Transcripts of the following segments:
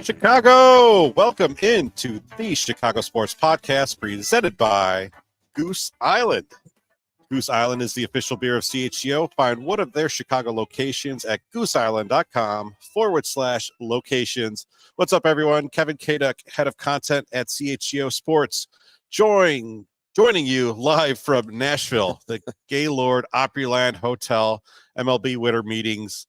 Chicago, welcome into the Chicago Sports Podcast presented by Goose Island. Goose Island is the official beer of CHGO. Find one of their Chicago locations at gooseisland.com/locations. What's up, everyone? Kevin Kaduk, head of content at CHGO Sports, joining you live from Nashville, the Gaylord Opryland Hotel, MLB Winter Meetings.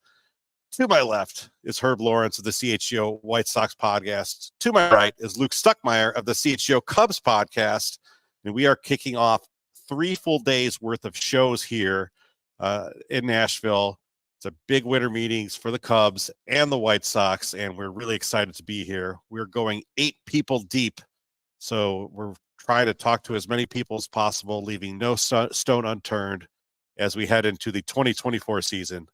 To my left is Herb Lawrence of the CHGO White Sox podcast. To my right is Luke Stuckmeyer of the CHGO Cubs podcast. And we are kicking off 3 full days worth of shows here in Nashville. It's a big winter meetings for the Cubs and the White Sox, and we're really excited to be here. We're going 8 people deep, so we're trying to talk to as many people as possible, leaving no stone unturned as we head into the 2024 season.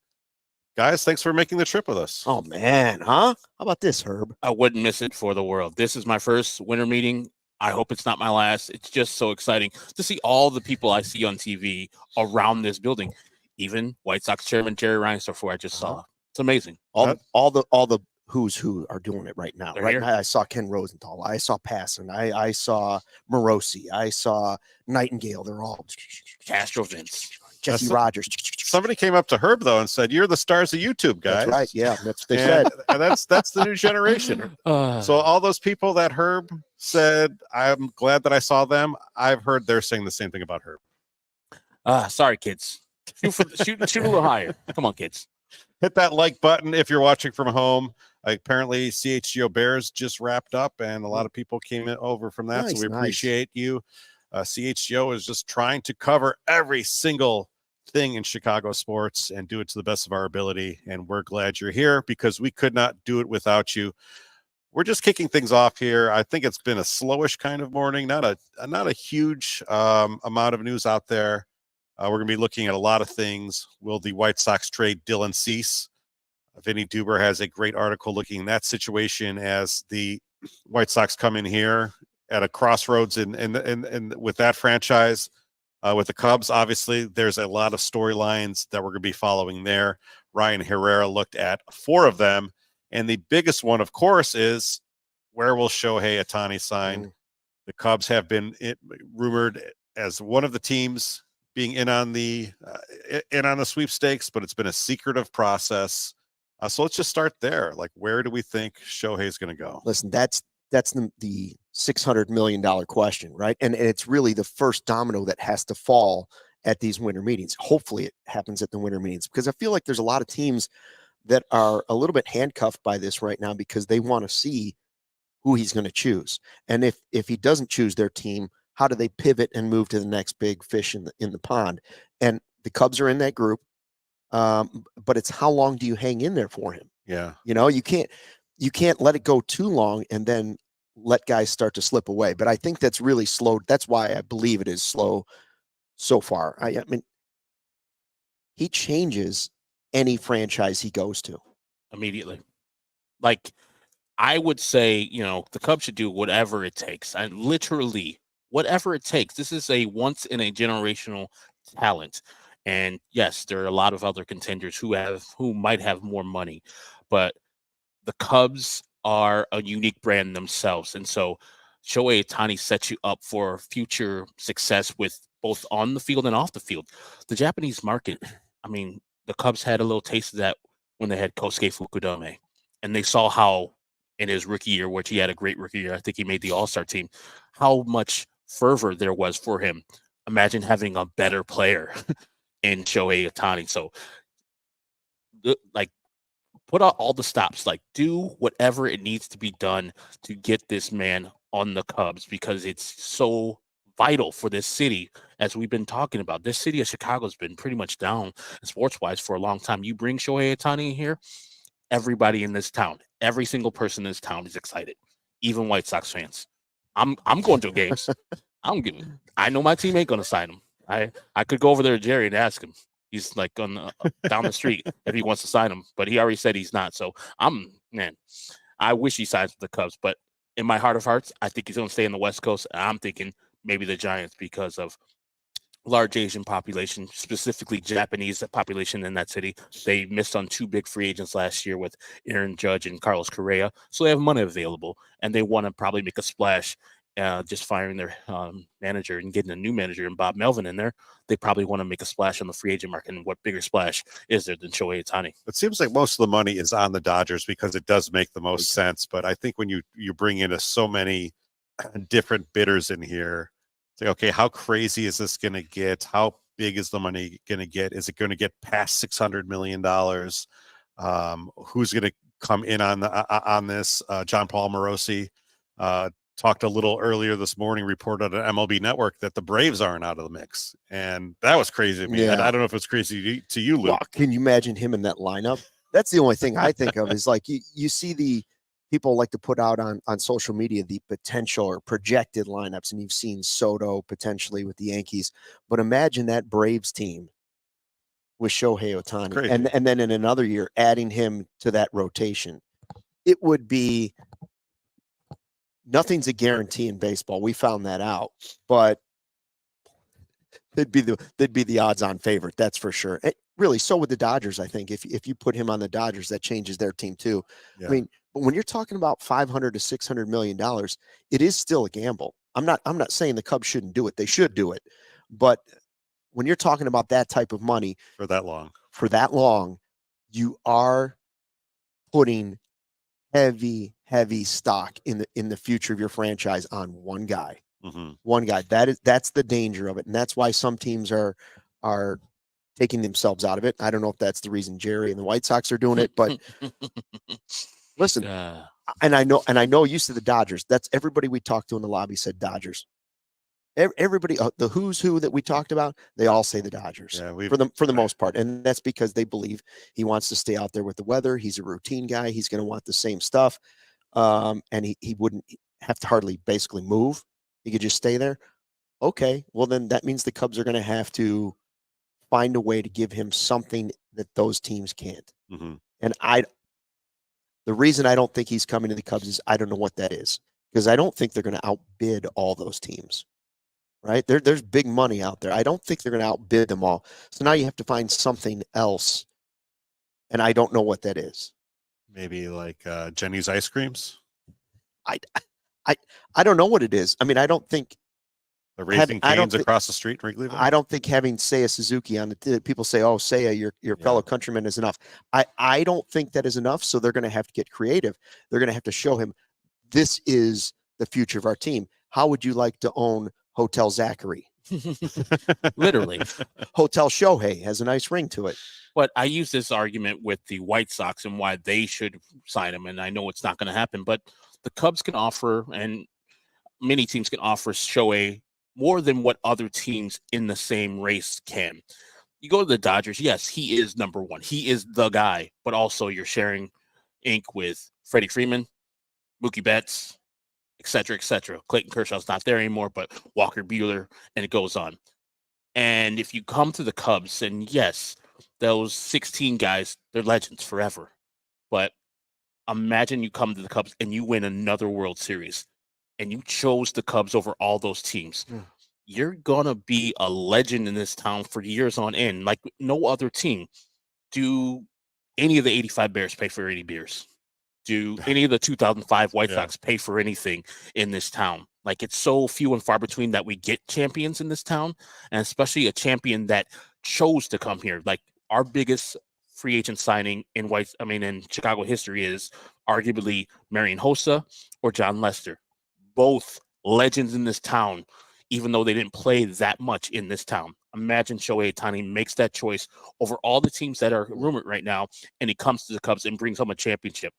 Guys, thanks for making the trip with us. Oh, man, huh? How about this, Herb? I wouldn't miss it for the world. This is my first winter meeting. I hope it's not my last. It's just so exciting to see all the people I see on TV around this building. Even White Sox chairman Jerry Reinsdorf, who I just saw. It's amazing. All the who's who are doing it right now. They're here. I saw Ken Rosenthal. I saw Passan. I saw Morosi. I saw Nightingale. They're all Castro Vince. Jesse Rogers. Somebody came up to Herb, though, and said, "You're the stars of YouTube, guys." That's right. Yeah, that's what they said. And that's the new generation. So all those people that Herb said, I'm glad that I saw them. I've heard they're saying the same thing about Herb. Sorry, kids. Shoot a little higher. Come on, kids. Hit that like button if you're watching from home. Apparently, CHGO Bears just wrapped up, and a lot of people came over from that. Nice, so we appreciate you. CHGO is just trying to cover every single thing in Chicago sports and do it to the best of our ability. And we're glad you're here because we could not do it without you. We're just kicking things off here. I think it's been a slowish kind of morning, not a huge amount of news out there. We're going to be looking at a lot of things. Will the White Sox trade Dylan Cease? Vinny Duber has a great article looking at that situation as the White Sox come in here at a crossroads in with that franchise. With the Cubs, obviously, there's a lot of storylines that we're going to be following there. Ryan Herrera looked at 4 of them, and the biggest one, of course, is where will Shohei Ohtani sign? The Cubs have been rumored as one of the teams being in on the sweepstakes, but it's been a secretive process. So let's just start there. Like, where do we think Shohei is going to go? Listen, that's the $600 million question, right? And it's really the first domino that has to fall at these winter meetings. Hopefully it happens at the winter meetings, because I feel like there's a lot of teams that are a little bit handcuffed by this right now because they want to see who he's going to choose. And if he doesn't choose their team, how do they pivot and move to the next big fish in the pond? And the Cubs are in that group. But it's how long do you hang in there for him? Yeah. You can't let it go too long and then let guys start to slip away. But I think that's really slow. That's why I believe it is slow so far. I mean, he changes any franchise he goes to Immediately. Like, I would say, the Cubs should do whatever it takes. And literally, whatever it takes. This is a once-in-a-generational talent. And yes, there are a lot of other contenders who might have more money. But the Cubs are a unique brand themselves. And so Shohei Ohtani sets you up for future success with both on the field and off the field. The Japanese market, I mean, the Cubs had a little taste of that when they had Kosuke Fukudome. And they saw how in his rookie year, which he had a great rookie year, I think he made the All-Star team, how much fervor there was for him. Imagine having a better player in Shohei Ohtani. So, put out all the stops, do whatever it needs to be done to get this man on the Cubs, because it's so vital for this city. As we've been talking about, this city of Chicago has been pretty much down sports-wise for a long time. You bring Shohei Ohtani in here, everybody in this town, every single person in this town is excited, even White Sox fans. I'm going to games. I know my team ain't going to sign him. I could go over there to Jerry and ask him. He's like on down the street if he wants to sign him, but he already said he's not. So I wish he signs with the Cubs, but in my heart of hearts, I think he's going to stay in the West Coast. I'm thinking maybe the Giants because of large Asian population, specifically Japanese population in that city. They missed on 2 big free agents last year with Aaron Judge and Carlos Correa. So they have money available, and they want to probably make a splash. Just firing their manager and getting a new manager and Bob Melvin in there, they probably want to make a splash on the free agent market. And what bigger splash is there than Shohei Ohtani? It seems like most of the money is on the Dodgers because it does make the most sense. But I think when you bring in so many different bidders in here, it's like, okay, how crazy is this going to get? How big is the money going to get? Is it going to get past $600 million? Who's going to come in on this? John Paul Morosi talked a little earlier this morning, reported on MLB Network that the Braves aren't out of the mix. And that was crazy to me. Yeah. I don't know if it's crazy to you, Luke. Well, can you imagine him in that lineup? That's the only thing I think of is like you see the people like to put out on social media the potential or projected lineups, and you've seen Soto potentially with the Yankees. But imagine that Braves team with Shohei Ohtani, and then in another year adding him to that rotation. It would be nothing's a guarantee in baseball. We found that out, but they'd be the odds-on favorite. That's for sure. Really, so would the Dodgers. I think if you put him on the Dodgers, that changes their team too. Yeah. I mean, but when you're talking about $500 to $600 million, it is still a gamble. I'm not saying the Cubs shouldn't do it. They should do it, but when you're talking about that type of money for that long, you are putting heavy stock in the future of your franchise on one guy. Mm-hmm. One guy. That's the danger of it, and that's why some teams are taking themselves out of it. I don't know if that's the reason Jerry and the White Sox are doing it, but listen, and I know you said the Dodgers. That's everybody we talked to in the lobby said Dodgers. Everybody, the who's who that we talked about, they all say the Dodgers for the most part, and that's because they believe he wants to stay out there with the weather. He's a routine guy. He's going to want the same stuff, and he wouldn't have to hardly basically move. He could just stay there. Okay, well then that means the Cubs are going to have to find a way to give him something that those teams can't. Mm-hmm. And the reason I don't think he's coming to the Cubs is I don't know what that is, because I don't think they're going to outbid all those teams. Right? There's big money out there. I don't think they're going to outbid them all. So now you have to find something else, and I don't know what that is. Maybe like Jenny's ice creams. I don't know what it is. I mean, I don't think the Raising Cane's across the street. I don't think having Seiya Suzuki on the people say, "Oh, Seiya, your fellow countryman is enough." I don't think that is enough. So they're going to have to get creative. They're going to have to show him this is the future of our team. How would you like to own Hotel Zachary? Literally. Hotel Shohei has a nice ring to it. But I use this argument with the White Sox and why they should sign him, and I know it's not going to happen, but the Cubs can offer, and many teams can offer Shohei more than what other teams in the same race can. You go to the Dodgers, yes, he is number one. He is the guy, but also you're sharing ink with Freddie Freeman, Mookie Betts, et cetera. Clayton Kershaw's not there anymore, but Walker Buehler, and it goes on. And if you come to the Cubs, and yes, those 16 guys, they're legends forever. But imagine you come to the Cubs and you win another World Series, and you chose the Cubs over all those teams. Yeah. You're going to be a legend in this town for years on end. Like no other team. Do any of the 85 Bears pay for 80 beers? Do any of the 2005 White Sox pay for anything in this town? Like it's so few and far between that we get champions in this town, and especially a champion that chose to come here. Like our biggest free agent signing in Chicago history is arguably Marion Hossa or John Lester, both legends in this town, even though they didn't play that much in this town. Imagine Shohei Ohtani makes that choice over all the teams that are rumored right now, and he comes to the Cubs and brings home a championship.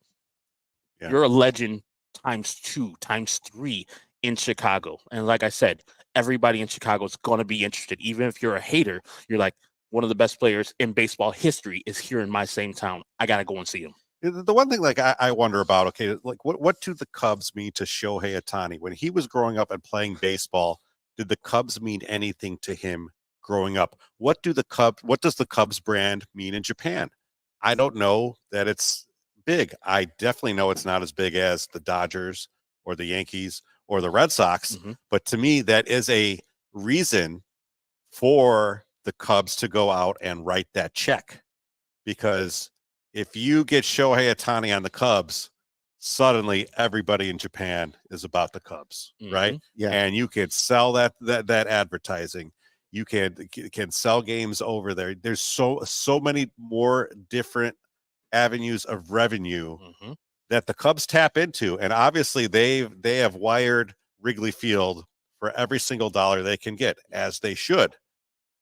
Yeah. You're a legend times 2, times 3 in Chicago. And like I said, everybody in Chicago is going to be interested. Even if you're a hater, you're like, one of the best players in baseball history is here in my same town. I got to go and see him. The one thing I wonder about, okay, like what do the Cubs mean to Shohei Ohtani? When he was growing up and playing baseball, did the Cubs mean anything to him growing up? What does the Cubs brand mean in Japan? I don't know that it's big. I definitely know it's not as big as the Dodgers or the Yankees or the Red Sox, but to me that is a reason for the Cubs to go out and write that check. Because if you get Shohei Ohtani on the Cubs, suddenly everybody in Japan is about the Cubs, right? Yeah. And you can sell that advertising. You can sell games over there. There's so many more different avenues of revenue that the Cubs tap into, and obviously they have wired Wrigley Field for every single dollar they can get, as they should.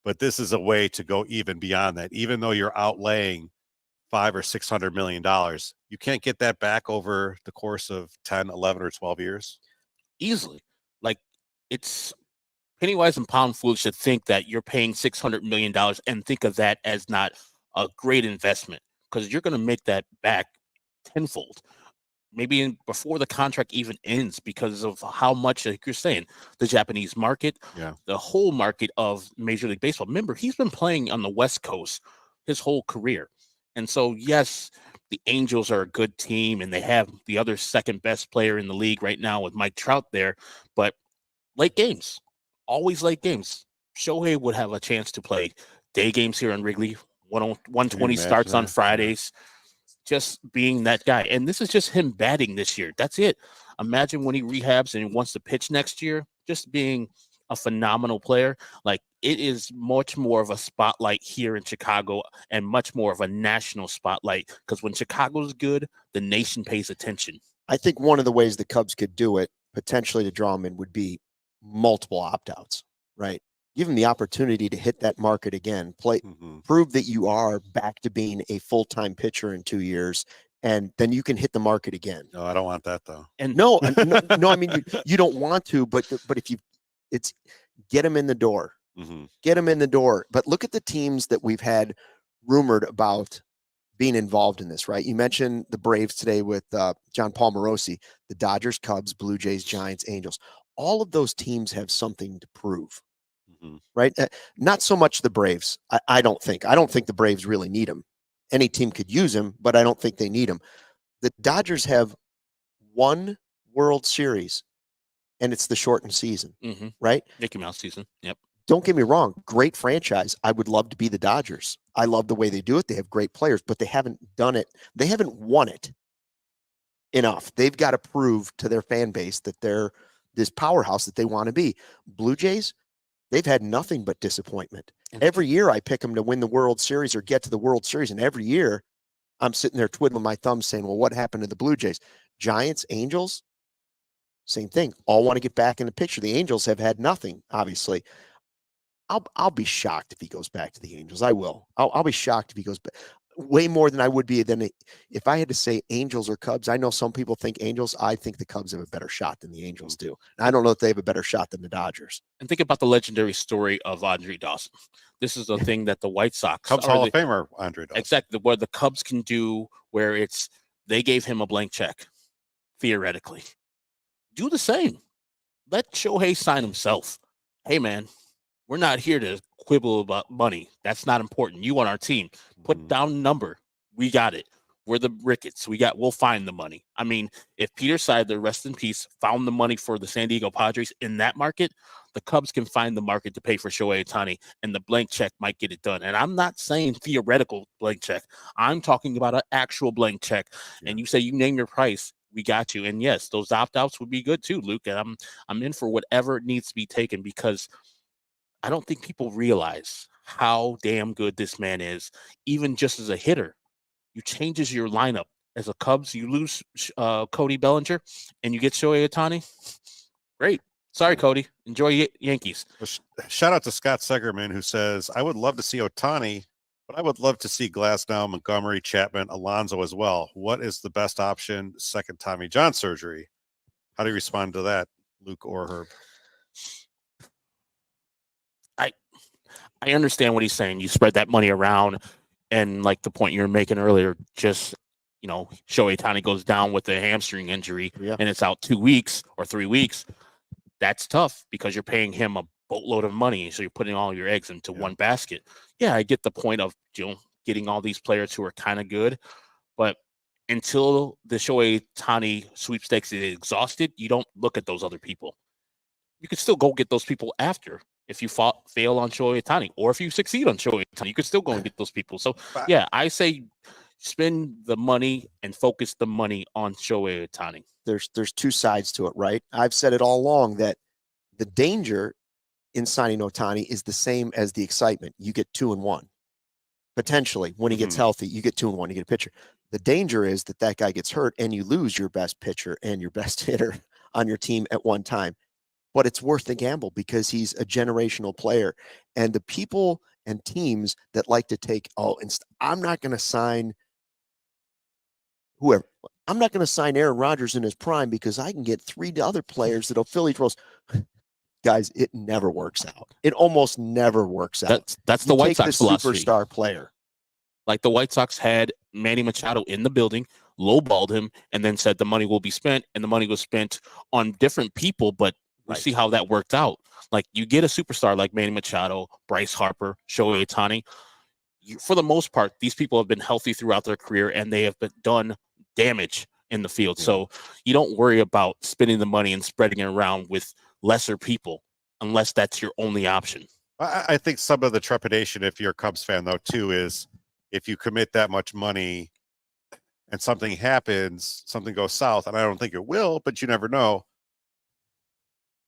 But this is a way to go even beyond that. Even though you're outlaying $500 or $600 million, you can't get that back over the course of 10, 11, or 12 years easily. Like, it's penny wise and pound foolish to think that you're paying $600 million and think of that as not a great investment, because you're going to make that back tenfold, maybe before the contract even ends, because of how much, like you're saying, the Japanese market, the whole market of Major League Baseball. Remember, he's been playing on the West Coast his whole career. And so, yes, the Angels are a good team, and they have the other second best player in the league right now with Mike Trout there. But late games, always late games. Shohei would have a chance to play day games here on Wrigley. 120 starts on Fridays. Just being that guy. And this is just him batting this year. That's it. Imagine when he rehabs and he wants to pitch next year, just being a phenomenal player. Like, it is much more of a spotlight here in Chicago and much more of a national spotlight, because when Chicago's good, the nation pays attention. I think one of the ways the Cubs could do it, potentially to draw him in, would be multiple opt-outs, right? Give him the opportunity to hit that market again, prove that you are back to being a full-time pitcher in 2 years, and then you can hit the market again. No, I don't want that though. And no, I mean, you don't want to, but if it's get him in the door, get him in the door. But look at the teams that we've had rumored about being involved in this, right? You mentioned the Braves today with John Paul Morosi, the Dodgers, Cubs, Blue Jays, Giants, Angels. All of those teams have something to prove, right? Not so much the Braves. I don't think the Braves really need him. Any team could use him, but I don't think they need him. The Dodgers have one World Series, and it's the shortened season, right? Mickey Mouse season. Yep. Don't get me wrong. Great franchise. I would love to be the Dodgers. I love the way they do it. They have great players, but they haven't done it. They haven't won it enough. They've got to prove to their fan base that they're this powerhouse that they want to be. Blue Jays, they've had nothing but disappointment. Every year I pick them to win the World Series or get to the World Series, and every year I'm sitting there twiddling my thumbs saying, well, what happened to the Blue Jays? Giants, Angels, same thing. All want to get back in the picture. The Angels have had nothing, obviously. I'll be shocked if he goes back to the Angels. I will. I'll be shocked if he goes back. Way more than I would be than if I had to say Angels or Cubs. I know some people think Angels. I think the Cubs have a better shot than the Angels do. And I don't know if they have a better shot than the Dodgers. And think about the legendary story of Andre Dawson. This is a thing that the White Sox, Cubs Hall of Famer Andre Dawson. Exactly, what the Cubs can do, where it's they gave him a blank check, theoretically. Do the same. Let Shohei sign himself. Hey, man, we're not here to quibble about money. That's not important. You on our team. Put down a number. We got it. We're the Ricketts. We'll find the money. I mean, if Peter Seidler, rest in peace, found the money for the San Diego Padres in that market, the Cubs can find the market to pay for Shohei Ohtani, and the blank check might get it done. And I'm not saying theoretical blank check. I'm talking about an actual blank check. Yeah. And you say you name your price, we got you. And yes, those opt-outs would be good too, Luke. And I'm in for whatever needs to be taken, because I don't think people realize how damn good this man is, even just as a hitter. You changes your lineup. As a Cubs, you lose Cody Bellinger, and you get Shohei Ohtani. Great. Sorry, Cody. Enjoy Yankees. Shout out to Scott Segerman, who says, I would love to see Ohtani, but I would love to see Glasnow, Montgomery, Chapman, Alonso as well. What is the best option? Second Tommy John surgery. How do you respond to that, Luke or Herb? I understand what he's saying. You spread that money around, and like the point you were making earlier, just, Shohei Ohtani goes down with a hamstring injury and it's out 2 weeks or 3 weeks. That's tough because you're paying him a boatload of money. So you're putting all your eggs into one basket. Yeah, I get the point of, getting all these players who are kind of good, but until the Shohei Ohtani sweepstakes is exhausted, you don't look at those other people. You can still go get those people after. if you fail on Shohei Ohtani, or if you succeed on Shohei Ohtani, you could still go and get those people. So yeah, I say spend the money and focus the money on Shohei Ohtani. There's two sides to it, right? I've said it all along that the danger in signing Ohtani is the same as the excitement. You get 2 and 1. Potentially, when he gets healthy, you get 2 and 1, you get a pitcher. The danger is that guy gets hurt and you lose your best pitcher and your best hitter on your team at one time. But it's worth the gamble because he's a generational player. And the people and teams that like to take, I'm not going to sign whoever. I'm not going to sign Aaron Rodgers in his prime because I can get 3 other players that'll fill each roles. Guys, it never works out. It almost never works out. That's the White Sox philosophy. Superstar player. Like the White Sox had Manny Machado in the building, lowballed him, and then said the money will be spent, and the money was spent on different people, but we see how that worked out. Like you get a superstar like Manny Machado, Bryce Harper, Shohei Ohtani. For the most part, these people have been healthy throughout their career, and they have done damage in the field. So you don't worry about spending the money and spreading it around with lesser people unless that's your only option. I think some of the trepidation, if you're a Cubs fan, though, too, is if you commit that much money and something happens, something goes south, and I don't think it will, but you never know,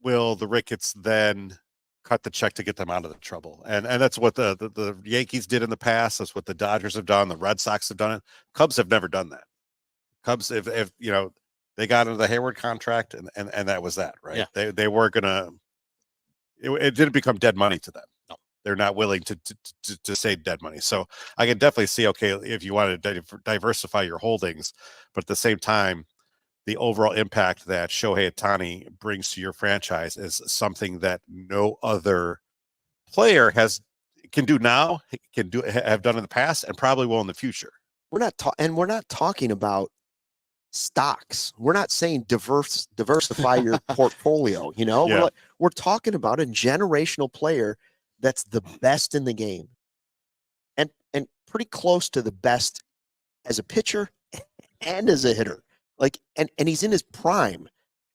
will the Ricketts then cut the check to get them out of the trouble? And that's what the Yankees did in the past. That's what the Dodgers have done. The Red Sox have done it. Cubs have never done that. Cubs, if they got into the Hayward contract and that was that, right? Yeah. They weren't gonna. It didn't become dead money to them. No, they're not willing to say dead money. So I can definitely see, okay, if you want to diversify your holdings, but at the same time, the overall impact that Shohei Ohtani brings to your franchise is something that no other player can do now, have done in the past, and probably will in the future. We're not talking about stocks. We're not saying diversify your portfolio. We're talking about a generational player that's the best in the game, and pretty close to the best as a pitcher and as a hitter. And he's in his prime,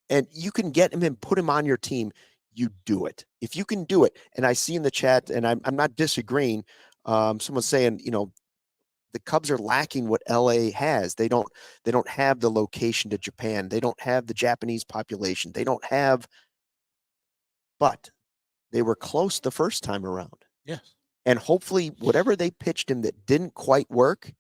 and you can get him and put him on your team. You do it if you can do it. And I see in the chat, and I'm not disagreeing. Someone's saying, the Cubs are lacking what LA has. They don't have the location to Japan. They don't have the Japanese population. They don't have, but they were close the first time around. Yes. And hopefully whatever they pitched him that didn't quite work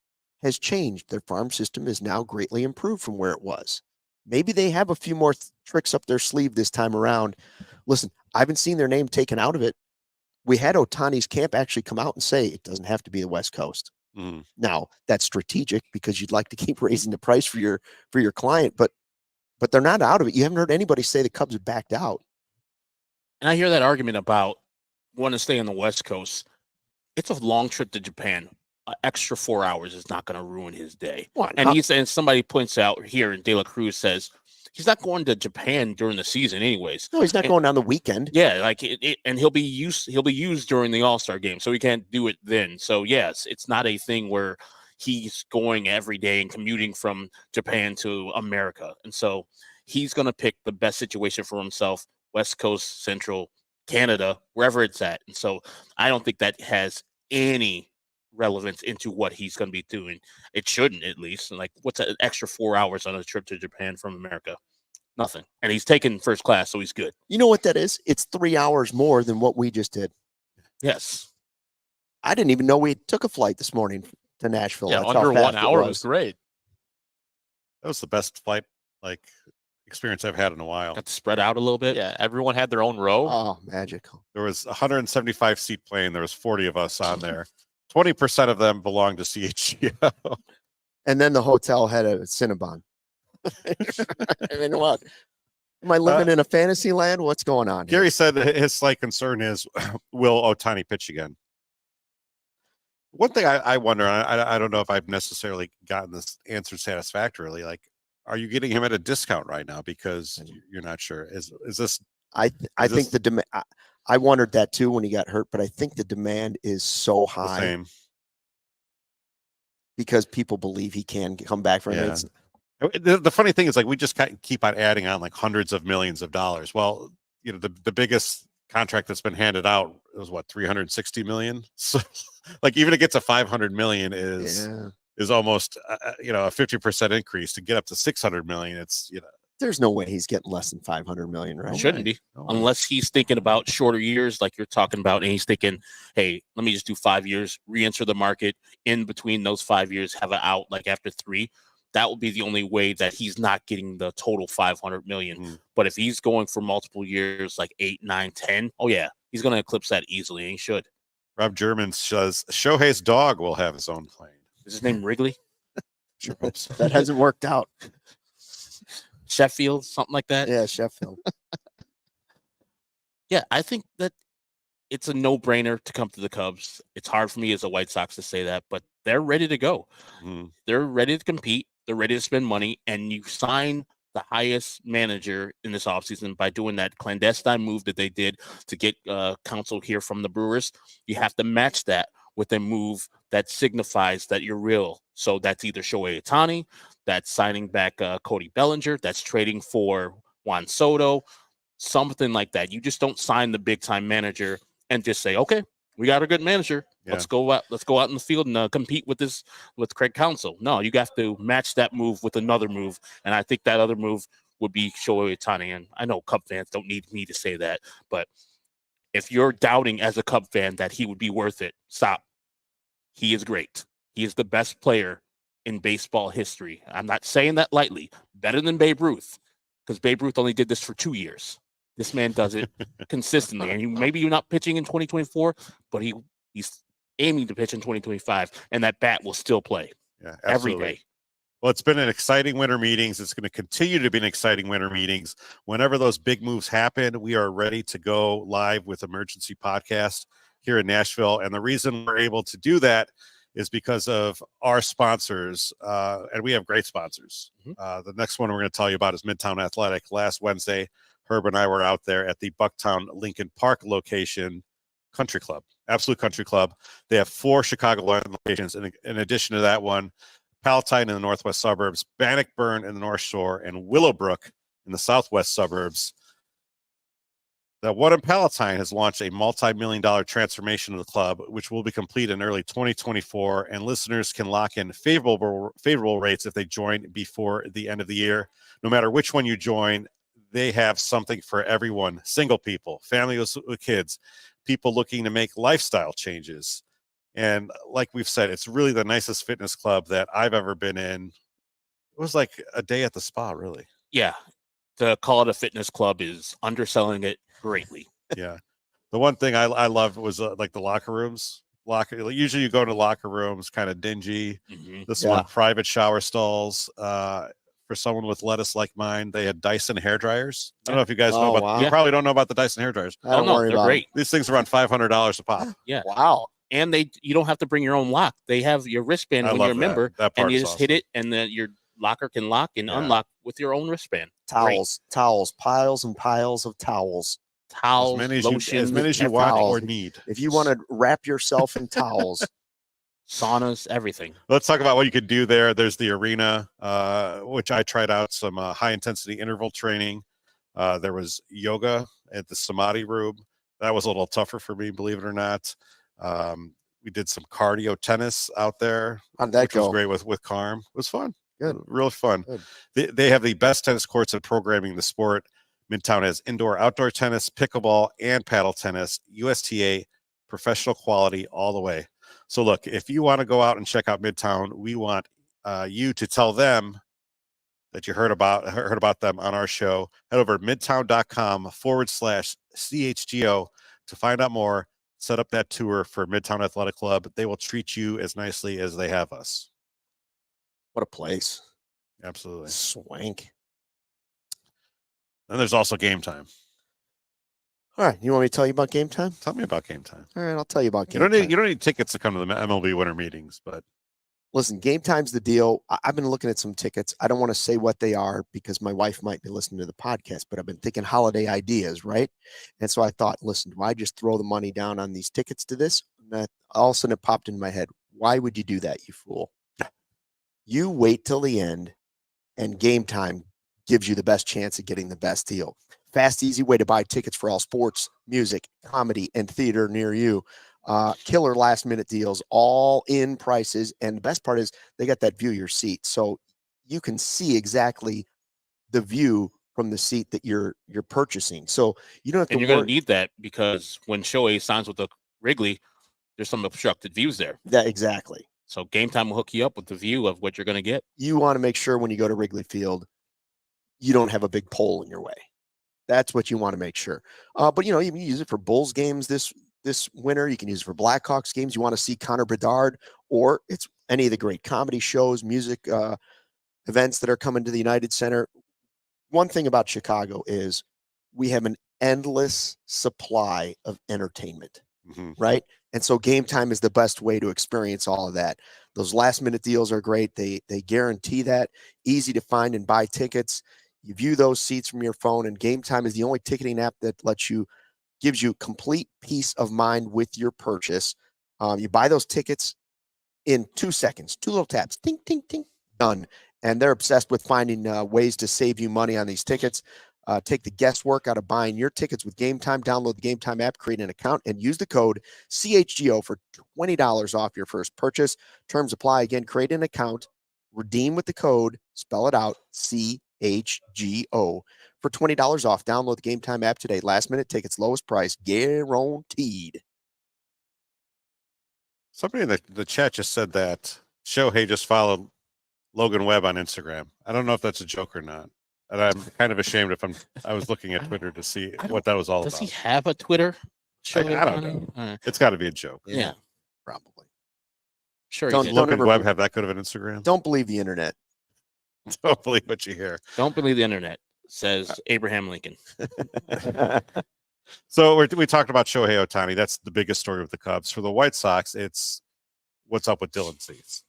has changed. Their farm system is now greatly improved from where it was. Maybe they have a few more tricks up their sleeve this time around. Listen, I haven't seen their name taken out of it. We had Ohtani's camp actually come out and say it doesn't have to be the West Coast. Now that's strategic because you'd like to keep raising the price for your client, but they're not out of it. You haven't heard anybody say the Cubs have backed out. And I hear that argument about want to stay on the West Coast. It's a long trip to Japan. Extra 4 hours is not going to ruin his day. And somebody points out here, and De La Cruz says he's not going to Japan during the season, anyways. No, he's not going on the weekend. Yeah, and he'll be used during the All-Star game, so he can't do it then. So yes, it's not a thing where he's going every day and commuting from Japan to America, and so he's going to pick the best situation for himself: West Coast, Central, Canada, wherever it's at. And so I don't think that has any relevance into what he's going to be doing. It shouldn't, at least. Like, what's an extra 4 hours on a trip to Japan from America? Nothing. And he's taking first class, so he's good. You know what that is? It's 3 hours more than what we just did. Yes. I didn't even know we took a flight this morning to Nashville. Yeah, under 1 hour was great. That was the best flight experience I've had in a while. Got to spread out a little bit. Yeah, everyone had their own row. Oh, magical. There was a 175 seat plane. There was 40 of us on there. 20% of them belonged to CHGO. And then the hotel had a Cinnabon. I mean, what? Am I living in a fantasy land? What's going on here? Gary said that his slight concern is, will Ohtani pitch again? One thing I wonder, I don't know if I've necessarily gotten this answer satisfactorily. Like, are you getting him at a discount right now because you're not sure? Is this? I think the demand. I wondered that too when he got hurt, but I think the demand is so high because people believe he can come back from it. The funny thing is, like, we just keep on adding on like hundreds of millions of dollars. Well, the biggest contract that's been handed out was what, 360 million. So like even to get to 500 million is almost a 50% increase. To get up to 600 million, it's there's no way he's getting less than 500 million, right? Shouldn't be, unless he's thinking about shorter years, like you're talking about, and he's thinking, hey, let me just do 5 years, re-enter the market. In between those 5 years, have an out like after 3. That will be the only way that he's not getting the total 500 million. But if he's going for multiple years, like 8, 9, 10, oh yeah, he's going to eclipse that easily, and he should. Rob German says Shohei's dog will have his own plane. Is his name Wrigley? Sure hope so. That hasn't worked out. Sheffield, something like that. Yeah, Sheffield. Yeah, I think that it's a no-brainer to come to the Cubs. It's hard for me as a White Sox to say that, but they're ready to go. They're ready to compete. They're ready to spend money, and you sign the highest manager in this offseason by doing that clandestine move that they did to get counsel here from the Brewers. You have to match that with a move that signifies that you're real. So that's either Shohei Ohtani, that's signing back Cody Bellinger, that's trading for Juan Soto, something like that. You just don't sign the big-time manager and just say, okay, we got a good manager. Yeah. Let's go out in the field and compete with Craig Counsell. No, you have to match that move with another move, and I think that other move would be Shohei Ohtani. And I know Cub fans don't need me to say that, but if you're doubting as a Cub fan that he would be worth it, stop. He is great. He is the best player in baseball history. I'm not saying that lightly. Better than Babe Ruth, because Babe Ruth only did this for 2 years. This man does it consistently. And maybe you're not pitching in 2024, but he's aiming to pitch in 2025, and that bat will still play every day. Well, it's been an exciting winter meetings. It's going to continue to be an exciting winter meetings. Whenever those big moves happen, we are ready to go live with Emergency Podcast here in Nashville. And the reason we're able to do that is because of our sponsors, and we have great sponsors. The next one we're going to tell you about is Midtown Athletic. Last Wednesday, Herb and I were out there at the Bucktown Lincoln Park location country club, Absolute Country Club. They have 4 Chicagoland locations. And in addition to that one, Palatine in the northwest suburbs, Bannockburn in the North Shore, and Willowbrook in the southwest suburbs. The one in Palatine has launched a multi-million-dollar transformation of the club, which will be complete in early 2024, and listeners can lock in favorable rates if they join before the end of the year. No matter which one you join, they have something for everyone: single people, families with kids, people looking to make lifestyle changes. And like we've said, it's really the nicest fitness club that I've ever been in. It was like a day at the spa, really. Yeah. To call it a fitness club is underselling it greatly. Yeah. The one thing I loved was like the locker rooms. Usually you go to locker rooms, kind of dingy. This one, private shower stalls. For someone with lettuce like mine, they had Dyson hair dryers. I don't know if you guys know about. You probably don't know about the Dyson hair dryers. I don't worry they're about great. These things are around $500 a pop. Yeah. Wow. And you don't have to bring your own lock. They have your wristband when you're a member, and you just hit it, and then your locker can lock and unlock with your own wristband. Towels, piles and piles of towels. Towels, as many as you want or need. If you want to wrap yourself in towels. Saunas, everything. Let's talk about what you could do there. There's the arena, which I tried out some high-intensity interval training. There was yoga at the Samadhi room. That was a little tougher for me, believe it or not. We did some cardio tennis out there. How'd that go? Was great with Carm. It was fun. Good. Real fun. Good. They have the best tennis courts in programming in the sport. Midtown has indoor, outdoor tennis, pickleball, and paddle tennis. USTA, professional quality all the way. So look, if you want to go out and check out Midtown, we want you to tell them that you heard about them on our show. Head over to midtown.com/CHGO to find out more. Set up that tour for Midtown Athletic Club. They will treat you as nicely as they have us. What a place. Absolutely. Swank. Then there's also Game Time. All right. You want me to tell you about Game Time? Tell me about Game Time. All right. I'll tell you about Game Time. You don't need tickets to come to the MLB Winter Meetings, but listen, Game Time's the deal. I've been looking at some tickets. I don't want to say what they are because my wife might be listening to the podcast, but I've been thinking holiday ideas, right? And so I thought, listen, do I just throw the money down on these tickets to this? And that all of a sudden it popped in my head. Why would you do that, you fool? You wait till the end, and Game Time gives you the best chance of getting the best deal. fast, easy way to buy tickets for all sports, music, comedy, and theater near you. Killer last minute deals, all in prices. And the best part is they got that view your seat. So you can see exactly the view from the seat that you're purchasing. So you don't have to And you're going to need that because when Shohei signs with the Wrigley, there's some obstructed views there. That exactly. So Game Time will hook you up with the view of what you're going to get. You want to make sure when you go to Wrigley Field, you don't have a big pole in your way. That's what you want to make sure. But, you know, you can use it for Bulls games this winter. You can use it for Blackhawks games. You want to see Connor Bedard, or it's any of the great comedy shows, music events that are coming to the United Center. One thing about Chicago is we have an endless supply of entertainment, right? And so Game Time is the best way to experience all of that. Those last minute deals are great. They guarantee that. Easy to find and buy tickets. You view those seats from your phone, and Game Time is the only ticketing app that gives you complete peace of mind with your purchase. You buy those tickets in 2 seconds, 2 little taps, ting, ting, ting, done. And they're obsessed with finding ways to save you money on these tickets. Take the guesswork out of buying your tickets with Game Time. Download the Game Time app, create an account, and use the code CHGO for $20 off your first purchase. Terms apply. Again, create an account, redeem with the code, spell it out, CHGO for $20 off. Download the Game Time app today. Last minute tickets, lowest price, guaranteed. Somebody in the chat just said that Shohei just followed Logan Webb on Instagram. I don't know if that's a joke or not. And I'm kind of ashamed I was looking at Twitter to see what that was all about. Does he have a Twitter? I don't know. It's got to be a joke. Yeah. Probably. Sure. Don't Logan Webb have that good of an Instagram? Don't believe the internet. Don't believe what you hear. Don't believe the internet, says Abraham Lincoln. So we talked about Shohei Ohtani. That's the biggest story of the Cubs. For the White Sox, it's what's up with Dylan Cease.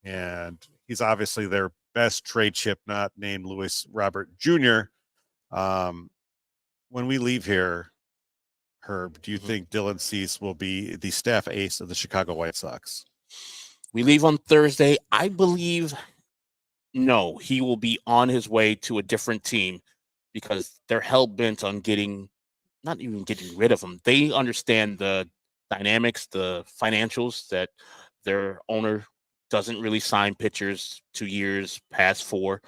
And he's obviously their best trade chip, not named Luis Robert Jr. When we leave here, Herb, do you think Dylan Cease will be the staff ace of the Chicago White Sox? We leave on Thursday. I believe no, he will be on his way to a different team because they're hell-bent on not even getting rid of him. They understand the dynamics, the financials, that their owner doesn't really sign pitchers 2 years past 4.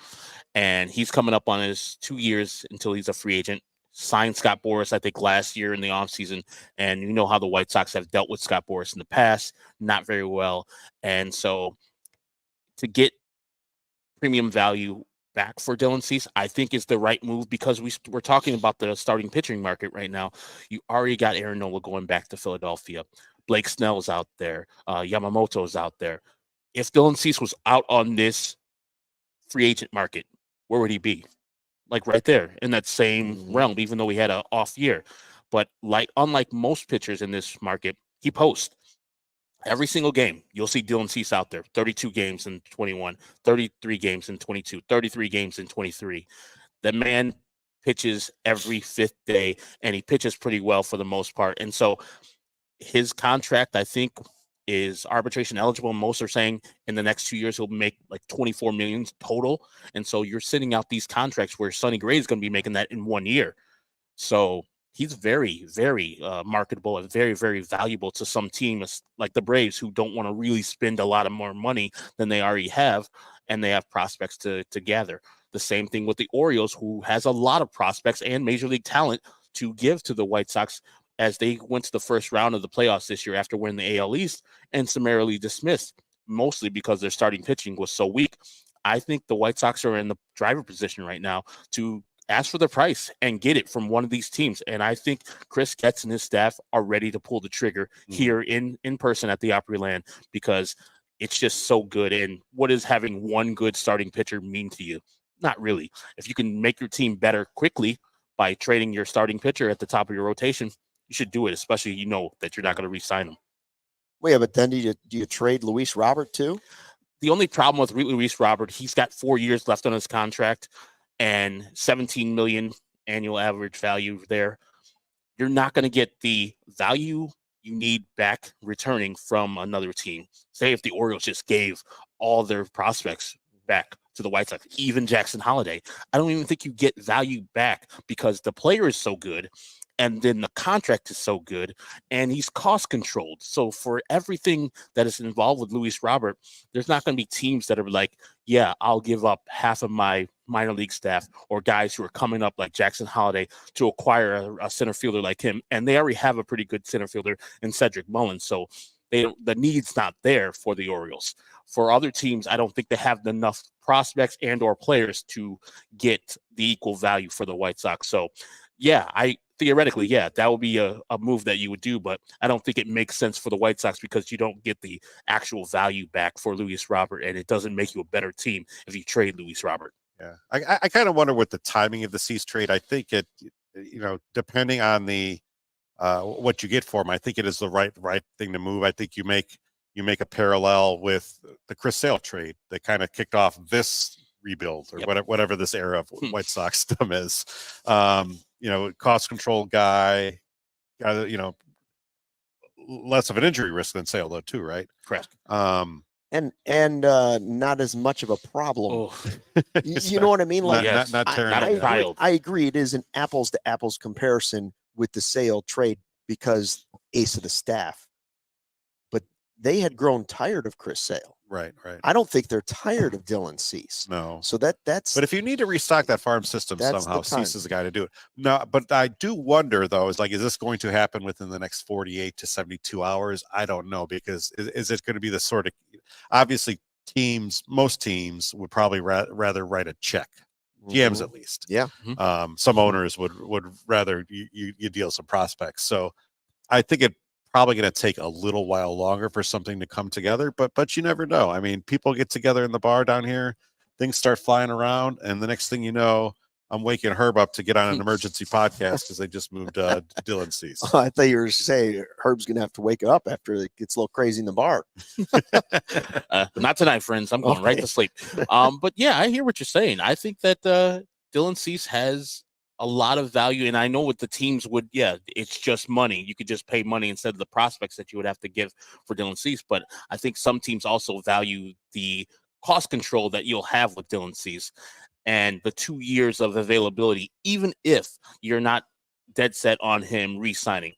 And he's coming up on his 2 years until he's a free agent. Signed Scott Boras, I think, last year in the offseason. And you know how the White Sox have dealt with Scott Boras in the past, not very well. And so to get premium value back for Dylan Cease, I think is the right move because we're talking about the starting pitching market right now. You already got Aaron Nola going back to Philadelphia. Blake Snell's out there. Yamamoto's out there. If Dylan Cease was out on this free agent market, where would he be? Like right there in that same realm, even though he had an off year. But unlike most pitchers in this market, he posts every single game. You'll see Dylan Cease out there, 32 games in 21, 33 games in 22, 33 games in 23. The man pitches every 5th day, and he pitches pretty well for the most part. And so his contract, I think, is arbitration eligible. Most are saying in the next 2 years he'll make like $24 million total. And so you're sitting out these contracts where Sonny Gray is going to be making that in 1 year. So he's very, very marketable and very, very valuable to some teams like the Braves, who don't want to really spend a lot of more money than they already have, and they have prospects to gather. The same thing with the Orioles, who has a lot of prospects and major league talent to give to the White Sox, as they went to the first round of the playoffs this year after winning the AL East and summarily dismissed, mostly because their starting pitching was so weak. I think the White Sox are in the driver position right now to ask for the price and get it from one of these teams. And I think Chris Getz and his staff are ready to pull the trigger here in person at the Opryland, because it's just so good. And what does having one good starting pitcher mean to you? Not really. If you can make your team better quickly by trading your starting pitcher at the top of your rotation, you should do it, especially you know that you're not going to re-sign him. Well, yeah, but then do you trade Luis Robert too? The only problem with Luis Robert, he's got 4 years left on his contract and $17 million annual average value there. You're not going to get the value you need back returning from another team. Say if the Orioles just gave all their prospects back to the White Sox, even Jackson Holiday. I don't even think you get value back because the player is so good. And then the contract is so good, and he's cost controlled. So for everything that is involved with Luis Robert, there's not going to be teams that are like, yeah, I'll give up half of my minor league staff or guys who are coming up like Jackson Holiday to acquire a center fielder like him. And they already have a pretty good center fielder in Cedric Mullins. So the need's not there for the Orioles. For other teams, I don't think they have enough prospects and or players to get the equal value for the White Sox. So yeah, theoretically, yeah, that would be a move that you would do, but I don't think it makes sense for the White Sox because you don't get the actual value back for Luis Robert, and it doesn't make you a better team if you trade Luis Robert. Yeah, I kind of wonder what the timing of the Cease trade. I think it, depending on the what you get for him, I think it is the right thing to move. I think you make a parallel with the Chris Sale trade that kind of kicked off this rebuild or whatever this era of White Sox stem is. Cost control guy, less of an injury risk than Sale though too, right? Correct. And not as much of a problem. You know what I mean? Like, not tearing I agree. It is an apples to apples comparison with the Sale trade because ace of the staff, but they had grown tired of Chris Sale. Right. I don't think they're tired of Dylan Cease. No. So that's. But if you need to restock that farm system somehow, Cease is the guy to do it. No, but I do wonder though, is this going to happen within the next 48 to 72 hours? I don't know, because is it going to be the sort of, obviously most teams would probably rather write a check. GMs at least. Yeah. Some owners would rather you deal some prospects. So I think it probably going to take a little while longer for something to come together, but you never know. I mean, people get together in the bar down here, things start flying around, and the next thing you know, I'm waking Herb up to get on an emergency podcast because they just moved Dylan Cease. Oh, I thought you were saying Herb's going to have to wake up after it gets a little crazy in the bar. Not tonight, friends. I'm going right to sleep. But yeah, I hear what you're saying. I think that Dylan Cease has a lot of value, and I know what the teams would. Yeah, it's just money. You could just pay money instead of the prospects that you would have to give for Dylan Cease. But I think some teams also value the cost control that you'll have with Dylan Cease and the 2 years of availability, even if you're not dead set on him re-signing.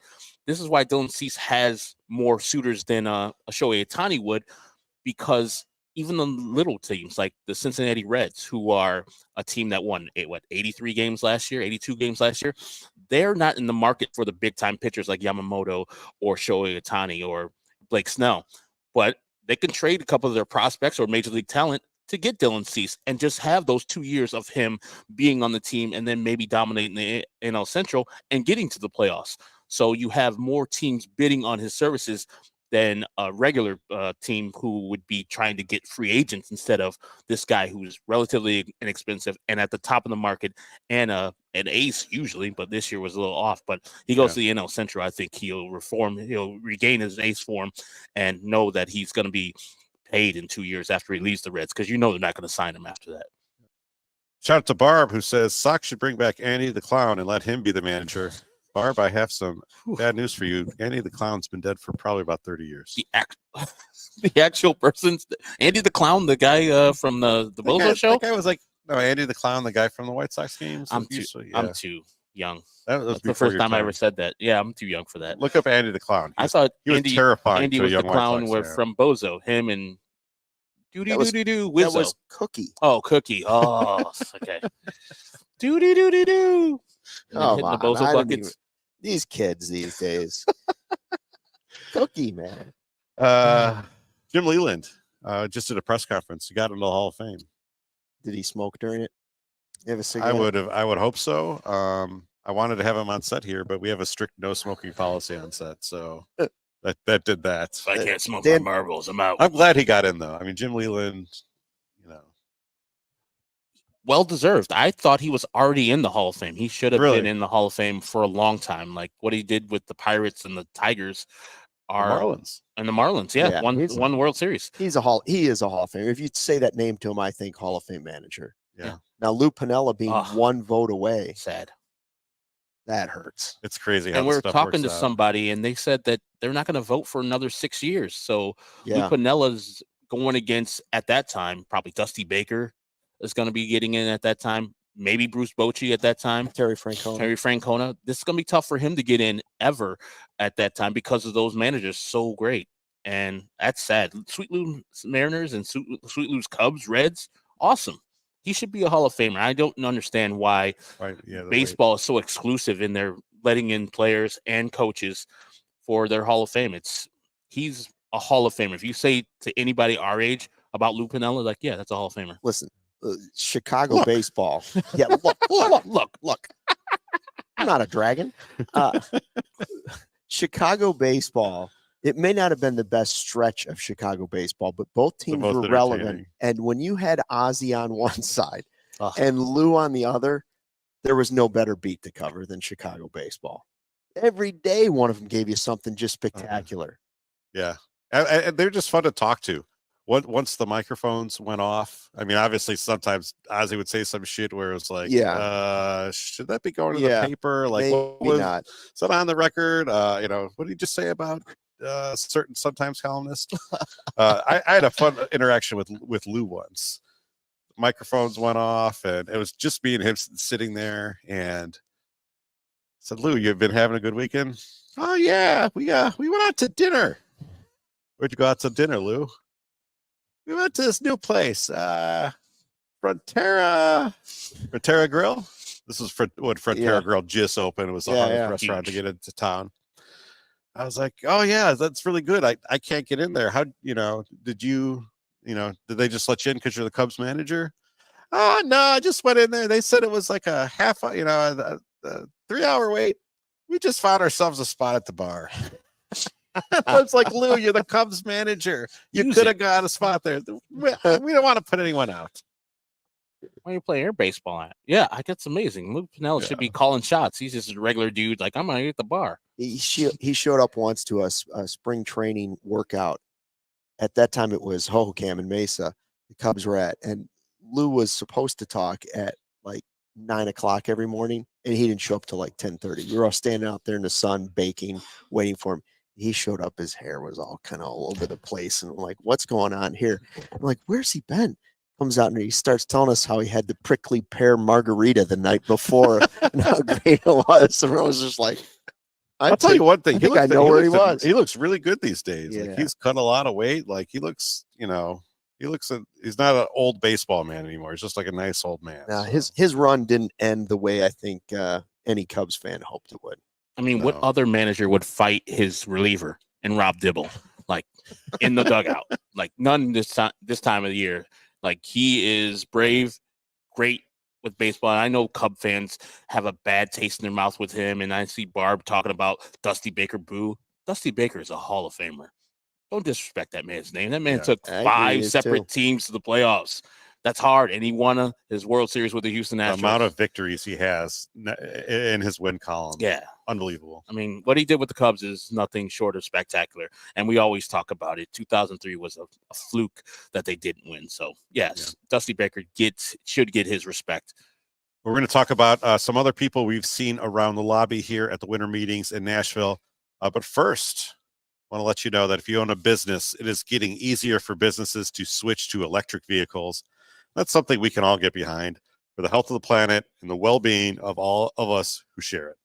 This is why Dylan Cease has more suitors than a Shohei Ohtani would, because even the little teams like the Cincinnati Reds, who are a team that won 83 games last year, 82 games last year, they're not in the market for the big time pitchers like Yamamoto or Shohei Ohtani or Blake Snell, but they can trade a couple of their prospects or major league talent to get Dylan Cease and just have those 2 years of him being on the team and then maybe dominating the NL Central and getting to the playoffs. So you have more teams bidding on his services than a regular team who would be trying to get free agents instead of this guy who's relatively inexpensive and at the top of the market and an ace usually, but this year was a little off. But he goes to the NL Central. I think he'll regain his ace form and know that he's going to be paid in 2 years after he leaves the Reds, because they're not going to sign him after that. Shout out to Barb, who says Sox should bring back Andy the Clown and let him be the manager. Barb, I have some bad news for you. Andy the Clown's been dead for probably about 30 years. The actual person, Andy the Clown, the guy from the Bozo show? That guy was like, no, Andy the Clown, the guy from the White Sox games. I'm too young. That's the first time I ever said that. Yeah, I'm too young for that. Look up Andy the Clown. I thought he was terrifying. Andy was the clown from Bozo. Him and Wizzo. That was Cookie. Oh, Cookie. Oh, okay. Doo-doo-doo-doo-doo. Oh, hitting the Bozo buckets. These kids these days. Cookie, man. Jim Leland just did a press conference. He got into the Hall of Fame. Did he smoke during it? You have a cigarette? I would hope so. I wanted to have him on set here, but we have a strict no smoking policy on set, so that did that. If I can't smoke my marbles, I'm out. I'm glad he got in though. I mean, Jim Leland, well deserved. I thought he was already in the Hall of Fame. He should have been in the Hall of Fame for a long time. Like what he did with the Pirates and the Tigers are the Marlins. And the Marlins, yeah. One World Series. He is a Hall of Fame. If you say that name to him, I think Hall of Fame manager. Yeah. Now Lou Piniella being one vote away. Sad. That hurts. It's crazy. And we're talking to somebody and they said that they're not going to vote for another 6 years. So Lou Piniella's going against, at that time, probably Dusty Baker, is going to be getting in at that time. Maybe Bruce Bochy at that time. Terry Francona. This is going to be tough for him to get in ever at that time because of those managers so great. And that's sad. Sweet Lou's Mariners and Sweet Lou's Cubs, Reds, awesome. He should be a Hall of Famer. I don't understand why baseball is so exclusive in their letting in players and coaches for their Hall of Fame. He's a Hall of Famer. If you say to anybody our age about Lou Piniella, like, yeah, that's a Hall of Famer. Listen, Chicago baseball. Yeah, look. I'm not a dragon. Chicago baseball. It may not have been the best stretch of Chicago baseball, but both teams were relevant. And when you had Ozzie on one side and Lou on the other, there was no better beat to cover than Chicago baseball. Every day, one of them gave you something just spectacular. Yeah. And they're just fun to talk to. Once the microphones went off, I mean, obviously, sometimes Ozzie would say some shit where it was like, should that be going to the paper? Like, maybe not. Is that on the record? What did you just say about certain sometimes columnist? I had a fun interaction with Lou once. Microphones went off, and it was just me and him sitting there, and I said, Lou, you've been having a good weekend? Oh, yeah, we went out to dinner. Where'd you go out to dinner, Lou? We went to this new place, Frontera Grill. This was when Frontera Grill just opened. It was the hardest restaurant to get into town. I was like, oh, yeah, that's really good. I can't get in there. How, did they just let you in because you're the Cubs manager? Oh, no, I just went in there. They said it was like a 3-hour wait. We just found ourselves a spot at the bar. I was like, Lou, you're the Cubs manager. You could have got a spot there. We don't want to put anyone out. Why do you play air baseball at? Yeah, that's amazing. Lou Piniella should be calling shots. He's just a regular dude. Like, I'm going to at the bar. He showed up once to a spring training workout. At that time, it was Hohokam and Mesa. The Cubs were at. And Lou was supposed to talk at like 9 o'clock every morning, and he didn't show up till like 10:30. We were all standing out there in the sun, baking, waiting for him. He showed up, his hair was all kind of all over the place. And I'm like, what's going on here? I'm like, where's he been? Comes out and he starts telling us how he had the prickly pear margarita the night before and how great it was. And I was just like, I'll tell you one thing. I know where he was. He looks really good these days. Yeah. Like, he's cut a lot of weight. Like, he's not an old baseball man anymore. He's just like a nice old man. Now, his run didn't end the way I think any Cubs fan hoped it would. I mean, what other manager would fight his reliever and Rob Dibble, like, in the dugout? Like, none this time of the year. Like, he is brave, great with baseball. And I know Cub fans have a bad taste in their mouth with him. And I see Barb talking about Dusty Baker boo. Dusty Baker is a Hall of Famer. Don't disrespect that man's name. That man took 5 separate teams to the playoffs. That's hard. And he won his World Series with the Houston Astros. The amount of victories he has in his win column. Yeah. Unbelievable. I mean, what he did with the Cubs is nothing short of spectacular. And we always talk about it. 2003 was a fluke that they didn't win. So, yes, Dusty Baker should get his respect. We're going to talk about some other people we've seen around the lobby here at the winter meetings in Nashville. But first, I want to let you know that if you own a business, it is getting easier for businesses to switch to electric vehicles. That's something we can all get behind for the health of the planet and the well-being of all of us who share it.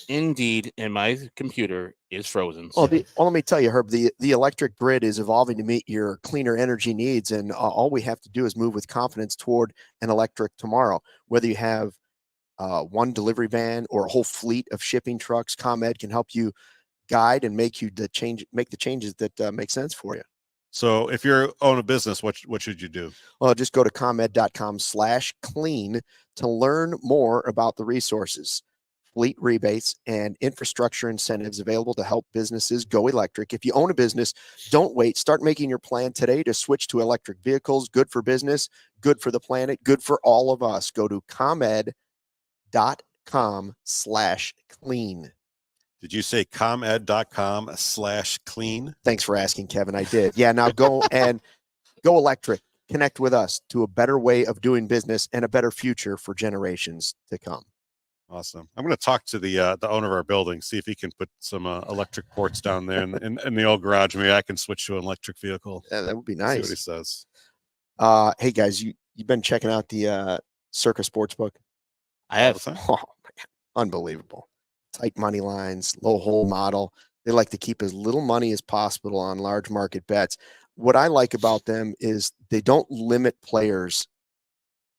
Indeed, and my computer is frozen. Well, let me tell you, Herb, the electric grid is evolving to meet your cleaner energy needs, and all we have to do is move with confidence toward an electric tomorrow. Whether you have one delivery van or a whole fleet of shipping trucks, ComEd can help you guide and make the changes that make sense for you. So if you own a business, what should you do? Well, just go to comed.com/clean to learn more about the resources, fleet rebates, and infrastructure incentives available to help businesses go electric. If you own a business, don't wait. Start making your plan today to switch to electric vehicles. Good for business, good for the planet, good for all of us. Go to comed.com/clean. Did you say comed.com/clean? Thanks for asking, Kevin. I did. Yeah, now go electric. Connect with us to a better way of doing business and a better future for generations to come. Awesome. I'm going to talk to the owner of our building, see if he can put some electric ports down there in the old garage. Maybe I can switch to an electric vehicle. Yeah, that would be nice. See what he says. Hey, guys, You've been checking out the Circa Sportsbook. I have. Oh, man, unbelievable. Tight money lines, low hold model. They like to keep as little money as possible on large market bets. What I like about them is they don't limit players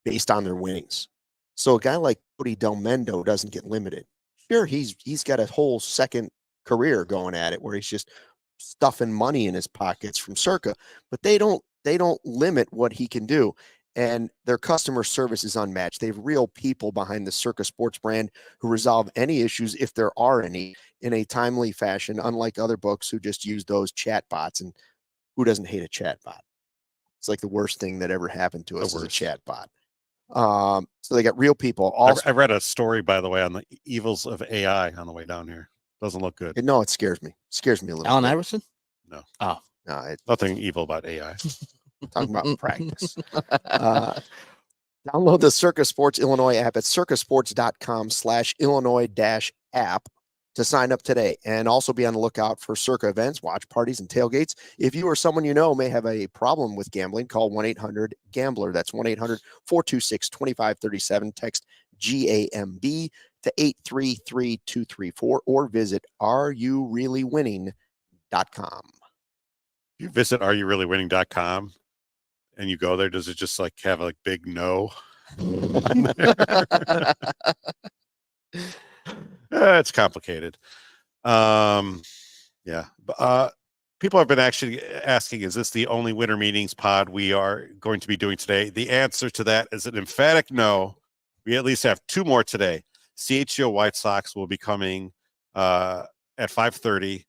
based on their winnings. So a guy like Cody Del Mendo doesn't get limited. Sure, he's got a whole second career going at it where he's just stuffing money in his pockets from Circa, but they don't limit what he can do. And their customer service is unmatched. They have real people behind the Circa Sports brand who resolve any issues, if there are any, in a timely fashion, unlike other books who just use those chat bots. And who doesn't hate a chat bot? It's like the worst thing that ever happened to us is a chat bot. So they got real people. I read a story, by the way, on the evils of AI on the way down here. Doesn't look good. No, it scares me. It scares me a little Allen bit. Iverson? No. Oh. No, nothing evil about AI. Talking about practice. Download the Circa Sports Illinois app at circasports.com/Illinois-app to sign up today, and also be on the lookout for Circa events, watch parties, and tailgates. If you or someone you know may have a problem with gambling, call 1-800-GAMBLER. That's 1-800-426-2537. Text GAMB to 833-234 or visit areyoureallywinning.com. You visit areyoureallywinning.com and you go there, does it just like have like big no? It's complicated. Yeah. People have been actually asking, is this the only winter meetings pod we are going to be doing today? The answer to that is an emphatic no. We at least have two more today. CHGO White Sox will be coming at 5:30.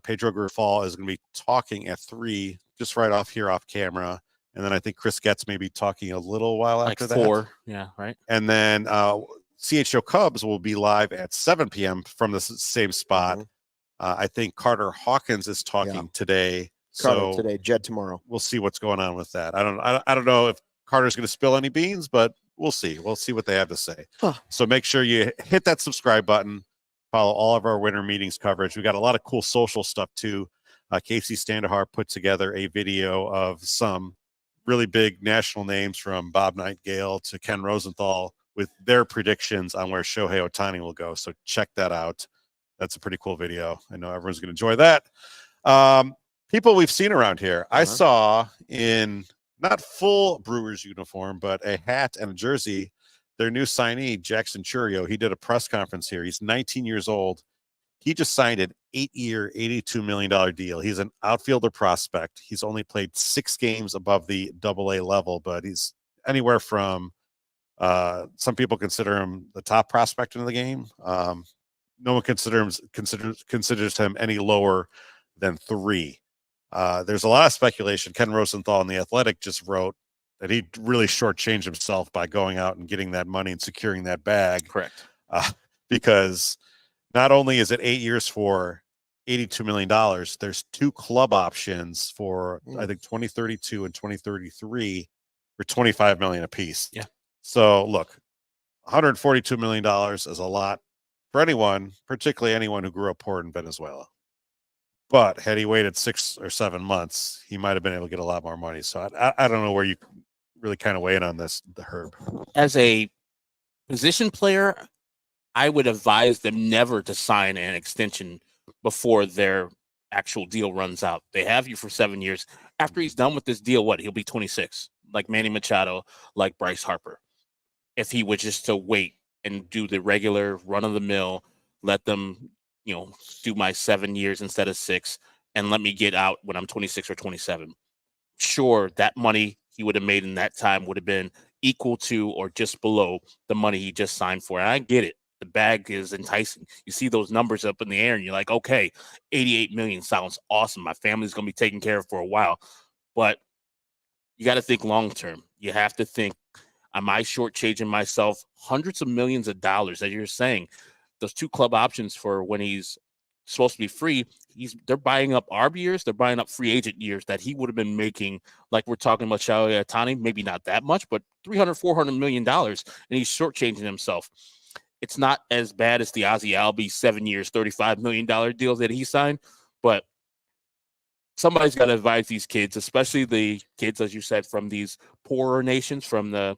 Pedro Grifal is going to be talking at 3, just right off here off camera. And then I think Chris Getz may be talking a little while after like 4. Yeah, right. And then CHGO Cubs will be live at 7 p.m. from the same spot. Mhm. I think Carter Hawkins is talking today. Carter So today, Jed tomorrow. We'll see what's going on with that. I don't know if Carter's going to spill any beans, but we'll see. We'll see what they have to say. So make sure you hit that subscribe button. Follow all of our winter meetings coverage. We got a lot of cool social stuff too. Casey Standahar put together a video of some really big national names from Bob Nightingale to Ken Rosenthal with their predictions on where Shohei Ohtani will go. So check that out. That's a pretty cool video. I know everyone's going to enjoy that. People we've seen around here. I saw in not full Brewers uniform, but a hat and a jersey, their new signee, Jackson Chourio. He did a press conference here. He's 19 years old. He just signed an 8-year, $82 million deal. He's an outfielder prospect. He's only played 6 games above the AA level, but he's anywhere from some people consider him the top prospect in the game. No one considers him any lower than 3. There's a lot of speculation. Ken Rosenthal in The Athletic just wrote that he really shortchanged himself by going out and getting that money and securing that bag. Correct. Because not only is it 8 years for $82 million, there's 2 club options for I think 2032 and 2033 for $25 million apiece. Yeah. So look, $142 million is a lot for anyone, particularly anyone who grew up poor in Venezuela. But had he waited 6 or 7 months, he might have been able to get a lot more money. So I don't know where you really kind of weigh in on this, the Herb. As a position player, I would advise them never to sign an extension before their actual deal runs out. They have you for 7 years. After he's done with this deal, he'll be 26, like Manny Machado, like Bryce Harper. If he was just to wait and do the regular run-of-the-mill, let them, do my 7 years instead of 6, and let me get out when I'm 26 or 27. Sure, that money he would have made in that time would have been equal to or just below the money he just signed for. And I get it. The bag is enticing. You see those numbers up in the air and you're like, okay, 88 million sounds awesome. My family's going to be taken care of for a while. But you got to think long-term. You have to think, am I shortchanging myself hundreds of millions of dollars? As you're saying, those 2 club options for when he's supposed to be free, they're buying up ARB years, they're buying up free agent years that he would have been making, like we're talking about Shohei Ohtani, maybe not that much, but $300-400 million, and he's shortchanging himself. It's not as bad as the Ozzie Albies 7 years, $35 million deals that he signed, but somebody's got to advise these kids, especially the kids, as you said, from these poorer nations, from the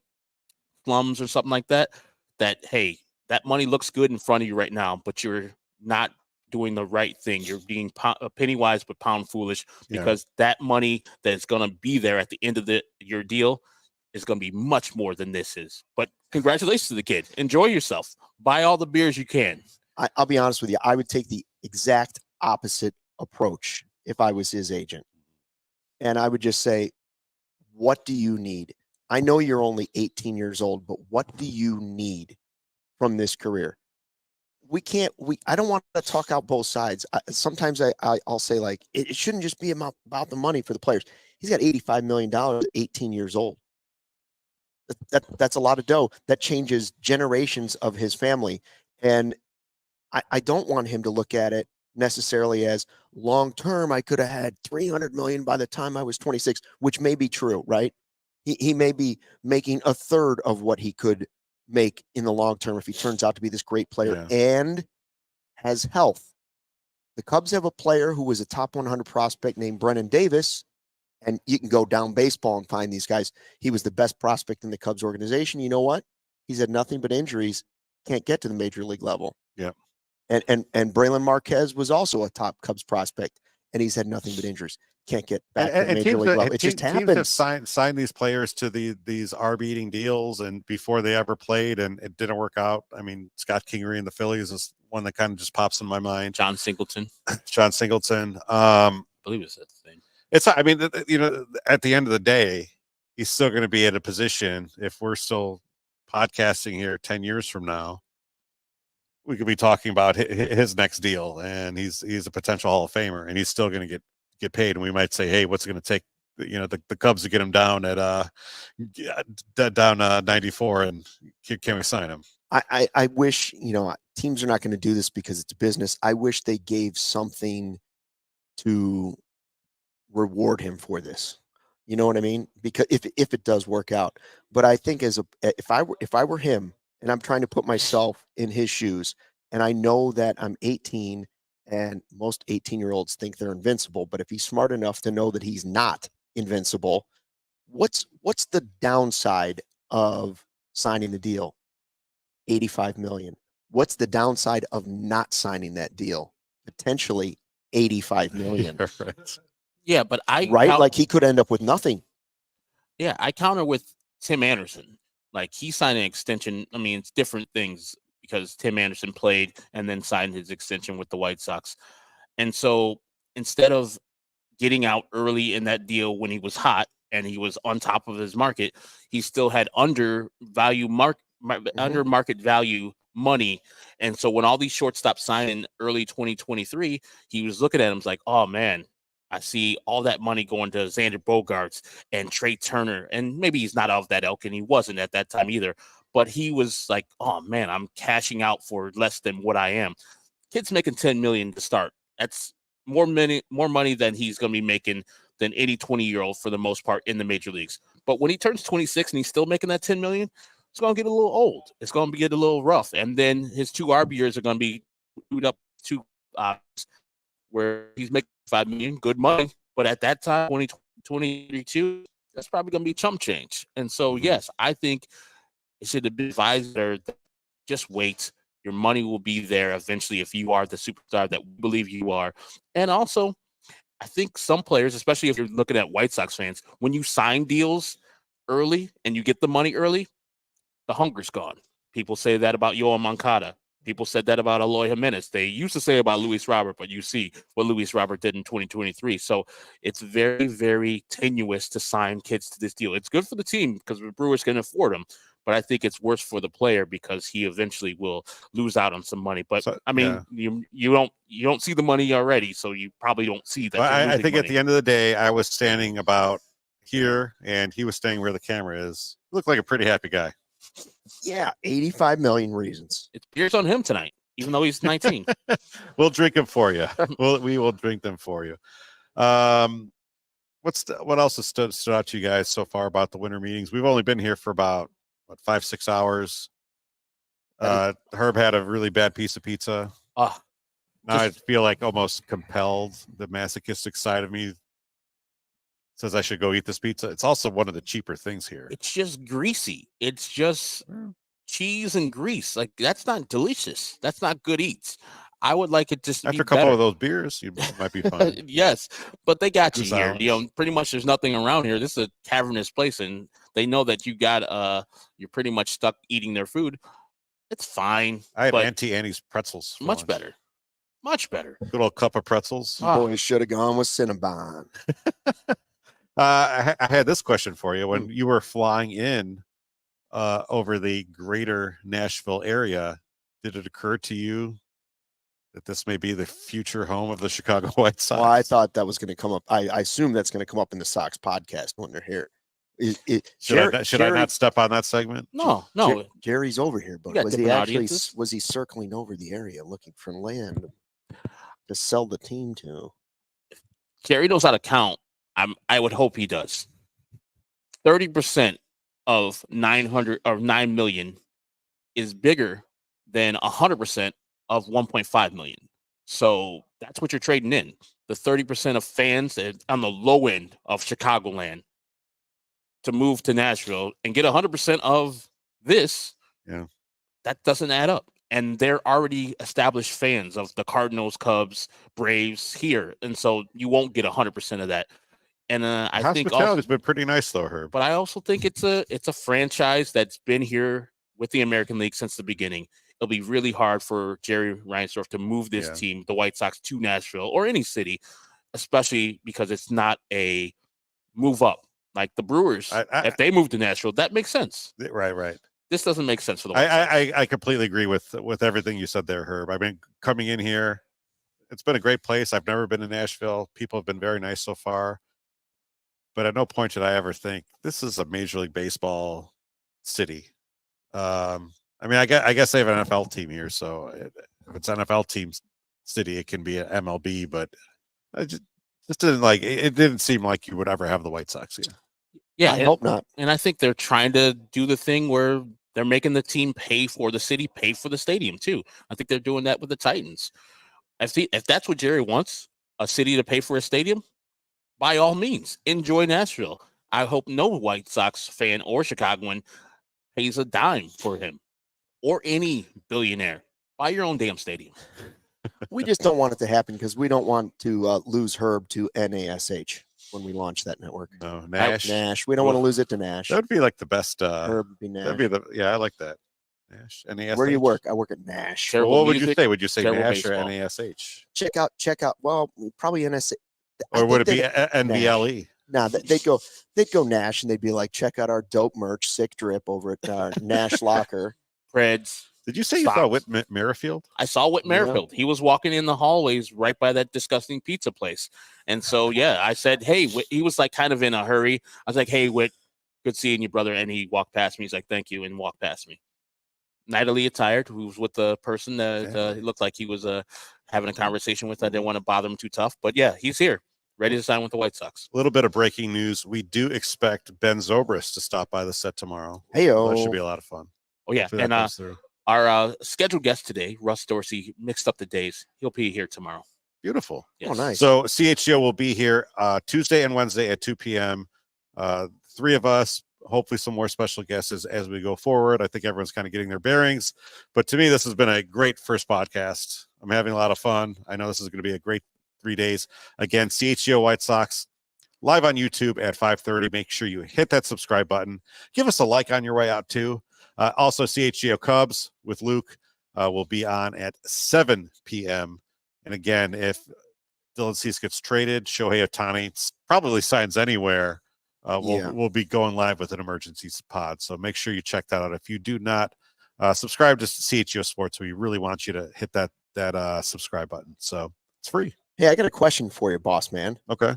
slums or something like that, that, hey, that money looks good in front of you right now, but you're not doing the right thing. You're being penny wise but pound foolish, because that money that is going to be there at the end of your deal is going to be much more than this is. But congratulations to the kid. Enjoy yourself. Buy all the beers you can. I'll be honest with you. I would take the exact opposite approach if I was his agent. And I would just say, what do you need? I know you're only 18 years old, but what do you need from this career? I don't want to talk out both sides. Sometimes I'll say, like, it shouldn't just be about the money for the players. He's got $85 million at 18 years old. That's a lot of dough. That changes generations of his family. And I don't want him to look at it necessarily as long term. I could have had 300 million by the time I was 26, which may be true, right? He may be making a third of what he could make in the long term if he turns out to be this great player and has health. The Cubs have a player who was a top 100 prospect named Brennan Davis, and you can go down baseball and find these guys. He was the best prospect in the Cubs organization. You know what? He's had nothing but injuries, can't get to the major league level. Yeah. And Braylon Marquez was also a top Cubs prospect, and he's had nothing but injuries. Can't get back to the major league level. It just happens. Teams have signed these players to these arb-eating deals, and before they ever played, and it didn't work out. I mean, Scott Kingery and the Phillies is one that kind of just pops in my mind. John Singleton. I believe it's that thing. I mean, at the end of the day, he's still going to be at a position. If we're still podcasting here 10 years from now, we could be talking about his next deal, and he's a potential Hall of Famer, and he's still going to get paid. And we might say, hey, what's it going to take, the Cubs to get him down at 94, and can we sign him? I wish, teams are not going to do this because it's business. I wish they gave something to reward him for this. You know what I mean? Because if it does work out, but I think if I were him, and I'm trying to put myself in his shoes, and I know that I'm 18, and most 18-year-olds think they're invincible, but if he's smart enough to know that he's not invincible, what's the downside of signing the deal? 85 million. What's the downside of not signing that deal? Potentially 85 million. Yeah, but like he could end up with nothing. Yeah, I counter with Tim Anderson. Like, he signed an extension. I mean, it's different things because Tim Anderson played and then signed his extension with the White Sox. And so instead of getting out early in that deal when he was hot and he was on top of his market, he still had under market value money. And so when all these shortstops signed in early 2023, he was looking at him like, oh man, I see all that money going to Xander Bogaerts and Trey Turner. And maybe he's not of that ilk, and he wasn't at that time either. But he was like, oh man, I'm cashing out for less than what I am. Kid's making $10 million to start. That's more money than he's going to be making than any 20-year-old for the most part in the major leagues. But when he turns 26 and he's still making that $10 million, it's going to get a little old. It's going to get a little rough. And then his 2 arb years are going to be screwed up to where he's making $5 million, good money. But at that time, 2022, that's probably going to be chump change. And so, yes, I think it should have been advised that just wait. Your money will be there eventually if you are the superstar that we believe you are. And also, I think some players, especially if you're looking at White Sox fans, when you sign deals early and you get the money early, the hunger's gone. People say that about Yoel Moncada. People said that about Eloy Jimenez. They used to say about Luis Robert, but you see what Luis Robert did in 2023. So it's very, very tenuous to sign kids to this deal. It's good for the team because the Brewers can afford them, but I think it's worse for the player because he eventually will lose out on some money. But so, I mean, you don't see the money already, so you probably don't see that. Well, I think money. At the end of the day, I was standing about here, and he was standing where the camera is. He looked like a pretty happy guy. Yeah, 85 million reasons. It's beers on him tonight, even though he's 19. We'll drink them for you. We will drink them for you. What else has stood out to you guys so far about the winter meetings? We've only been here for about 5-6 hours. Herb had a really bad piece of pizza. Now I feel like almost compelled. The masochistic side of me says I should go eat this pizza. It's also one of the cheaper things here. It's just greasy. It's just cheese and grease. Like, that's not delicious. That's not good eats. I would like it just to After be a couple better. of those beers, you might be fine. Yes, but they got you here. Goose Pretty much there's nothing around here. This is a cavernous place, and they know that you're pretty much stuck eating their food. It's fine. I had but Auntie Annie's pretzels. For much lunch. better. Much better. Good old cup of pretzels. Boys should have gone with Cinnabon. I had this question for you. When you were flying in over the greater Nashville area, did it occur to you that this may be the future home of the Chicago White Sox? Well, I thought that was going to come up. I assume that's going to come up in the Sox podcast when they're here. Should I not step on that segment? No. Jerry's over here, but got was he different actually audiences. was he circling over the area looking for land to sell the team to? Jerry knows how to count. I would hope he does. 30% of 900 or 9 million is bigger than 100% of 1.5 million. So that's what you're trading in. The 30% of fans that on the low end of Chicagoland to move to Nashville and get 100% of this. Yeah. That doesn't add up. And they're already established fans of the Cardinals, Cubs, Braves here. And so you won't get 100% of that. And I think hospitality's been pretty nice though, Herb. But I also think it's a franchise that's been here with the American League since the beginning. It'll be really hard for Jerry Reinsdorf to move this team, the White Sox, to Nashville or any city, especially because it's not a move up like the Brewers. If they move to Nashville, that makes sense. Right. This doesn't make sense for the White Sox. I completely agree with everything you said there, Herb. I mean, coming in here, it's been a great place. I've never been to Nashville. People have been very nice so far. But at no point did I ever think this is a Major League Baseball city. I mean, I guess they have an NFL team here, so if it's NFL team city, it can be an MLB. But I just didn't like it. Didn't seem like you would ever have the White Sox here. Yeah, I hope not. And I think they're trying to do the thing where they're making the team pay for the city, pay for the stadium too. I think they're doing that with the Titans. If that's what Jerry wants, a city to pay for a stadium, by all means, enjoy Nashville. I hope no White Sox fan or Chicagoan pays a dime for him or any billionaire. Buy your own damn stadium. We just don't want it to happen because we don't want to lose Herb to NASH when we launch that network. No, Nash. Nash. We don't want to lose it to Nash. That would be like the best. Herb would be Nash. That'd be I like that. Nash. NASH. Where do you work? I work at Nash. Well, what would you say? Would you say terrible Nash baseball. or NASH? Check out. Well, probably NASH. Or would it be NBLE? No, they'd go Nash and they'd be like, check out our dope merch, Sick Drip over at Nash Locker. Preds. Did you say you saw Whit Merrifield? I saw Whit Merrifield. He was walking in the hallways right by that disgusting pizza place. And so, I said, hey, Whit. He was like kind of in a hurry. I was like, hey, Whit, good seeing you, brother. And he walked past me. He's like, thank you, and walked past me. Nightly attired, who was with the person that he looked like he was having a conversation with. I didn't want to bother him too tough. But, he's here, ready to sign with the White Sox. A little bit of breaking news. We do expect Ben Zobrist to stop by the set tomorrow. Hey-o. That should be a lot of fun. Oh, yeah. Hopefully And that comes through. our scheduled guest today, Russ Dorsey, mixed up the days. He'll be here tomorrow. Beautiful. Yes. Oh, nice. So CHGO will be here Tuesday and Wednesday at 2 p.m. Three of us, hopefully some more special guests as we go forward. I think everyone's kind of getting their bearings. But to me, this has been a great first podcast. I'm having a lot of fun. I know this is going to be a great 3 days. Again, CHGO White Sox live on YouTube at 5:30. Make sure you hit that subscribe button. Give us a like on your way out too. Also, CHGO Cubs with Luke will be on at 7 p.m. And again, if Dylan Cease gets traded, Shohei Ohtani probably signs anywhere, we'll be going live with an emergency pod. So make sure you check that out. If you do not subscribe to CHGO Sports, we really want you to hit that subscribe button. So it's free. Hey, I got a question for you, boss man. Okay.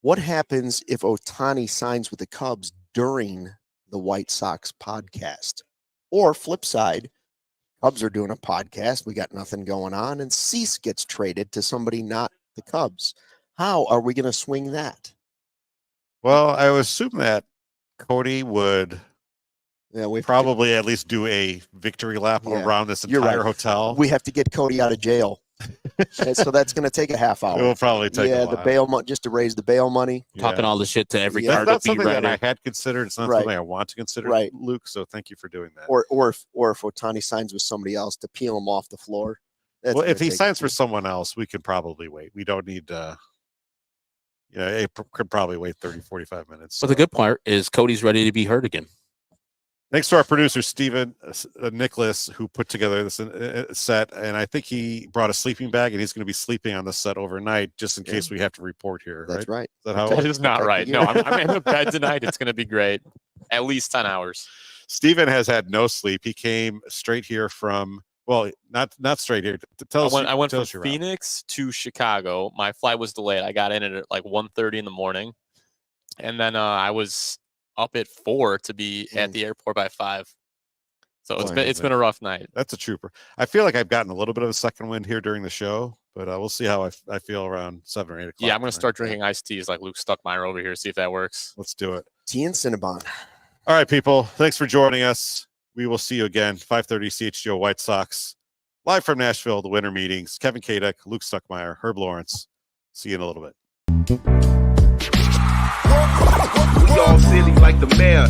What happens if Ohtani signs with the Cubs during the White Sox podcast? Or flip side, Cubs are doing a podcast. We got nothing going on. And Cease gets traded to somebody not the Cubs. How are we going to swing that? Well, I would assume that Cody would probably at least do a victory lap around this entire hotel. We have to get Cody out of jail. And so that's going to take a half hour. It will probably take a the while. bail money, just to raise the bail money. Talking all the shit to every Yeah. card That's to not be something that I ready. had considered. It's not Right. something I want to consider, Right. Luke. So thank you for doing that. Or if Ohtani signs with somebody else, to peel him off the floor. That's well, gonna if he take- signs for someone else, we can probably wait. We don't need it could probably wait 30, 45 minutes. But the So. good part is Cody's ready to be heard again. Thanks to our producer, Steven Nicholas, who put together this set. And I think he brought a sleeping bag, and he's going to be sleeping on the set overnight just in case we have to report here. That's right. Is that how That it is not Okay, right. you- No, I'm in the bed tonight. It's going to be great. At least 10 hours. Steven has had no sleep. He came straight here from, well, not straight here. Tell us. I went tell from us your route. Phoenix to Chicago. My flight was delayed. I got in at like 1:30 in the morning. And then I was up at 4 to be at the airport by 5. So it's been a rough night. That's a trooper. I feel like I've gotten a little bit of a second wind here during the show, but we'll see how I feel around 7 or 8 o'clock. Yeah, I'm going tonight. to start drinking iced teas like Luke Stuckmeyer over here, see if that works. Let's do it. Tea and Cinnabon. All right, people. Thanks for joining us. We will see you again, 5:30 CHGO White Sox, live from Nashville, the winter meetings. Kevin Kaduk, Luke Stuckmeyer, Herb Lawrence. See you in a little bit. We all silly like the mayor.